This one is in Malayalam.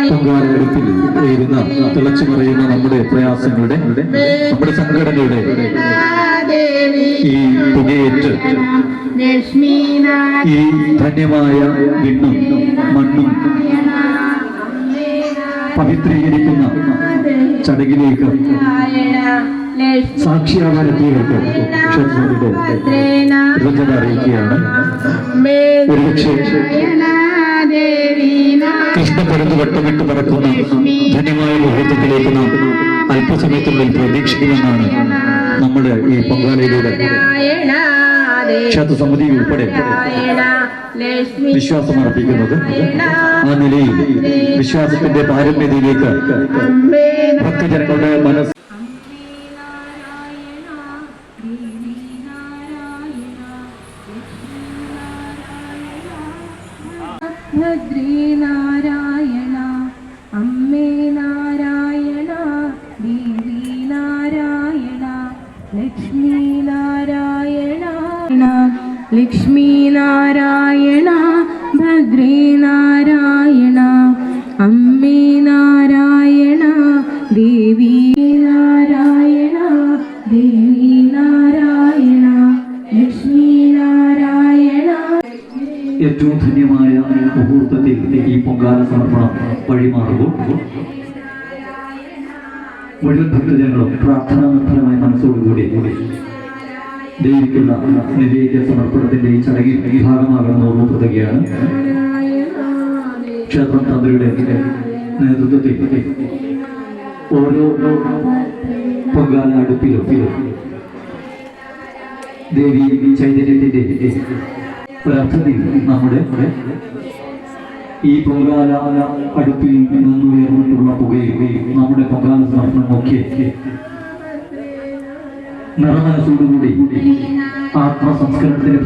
പൊങ്കാലടുപ്പിൽ ഇരുന്ന തിളച്ചു പറയുന്ന നമ്മുടെ പ്രയാസങ്ങളുടെ, നമ്മുടെ സങ്കടങ്ങളുടെ ഈ പുകയേറ്റ് ഈ ധന്യമായ വിണ്ണും മണ്ണും പവിത്രീകരിക്കുന്ന ചടങ്ങിലേക്ക് സാക്ഷിയാകാനെത്തിയവർക്ക് ക്ഷേത്രത്തിന്റെ കൃതജ്ഞത അറിയിക്കുകയാണ്. ഒരുപക്ഷെ കൃഷ്ണപരുന്ന് വട്ടമിട്ട് പറക്കുന്ന ധന്യമായ മുഹൂർത്തത്തിലേക്ക് നാം അല്പസമയത്തിനുള്ളിൽ പ്രതീക്ഷിക്കുമെന്നാണ് നമ്മുടെ ഈ പൊങ്കാലയിലൂടെ ക്ഷേത്ര സമിതി ഉൾപ്പെടെ വിശ്വാസം അർപ്പിക്കുന്നത്. ആ നിലയിൽ വിശ്വാസത്തിന്റെ പാരമ്യതയിലേക്ക് ഭക്തജനങ്ങളുടെ മനസ്സ് ഭദ്രേ നാരായണ അമ്മേ നാരായണ ദേവി നാരായണ ലക്ഷ്മി നാരായണ ലക്ഷ്മി നാരായണ ഭദ്രേ നാരായണ അമ്മേ നാരായണ ദേവി നാരായണ ദേവി നാരായണ ലക്ഷ്മി നാരായണ. ഏറ്റവും ധന്യമായ മുഹൂർത്തത്തിൽ ഈ പൊങ്കാല സമർപ്പണം വഴിമാറുമ്പോൾ മുഴുവൻ ഭക്തജനങ്ങളും പ്രാർത്ഥനാനിർഭരമായ മനസ്സോടുകൂടി ദൈവിക്കുള്ള നിവേദ്യ സമർപ്പണത്തിന്റെ ഈ ചടങ്ങിൽ ഭാഗമാകുന്ന ഓർമ്മപ്പെടുത്തുകയാണ്. ക്ഷേത്രം തന്ത്രിയുടെ നേതൃത്വത്തിൽ ഓരോ പൊങ്കാല അടുപ്പിലും ദേവി ചൈതന്യത്തിന്റെ ഒരർത്ഥത്തിൽ നമ്മുടെ ഈ പൊങ്കാല അടുപ്പിൽ നിന്നുയർന്നിട്ടുള്ള പുകയും നമ്മുടെ പൊങ്കാല സമർപ്പണമൊക്കെ നിറമനസ്സോടുകൂടി ആത്മസംസ്കരണത്തിന്റെ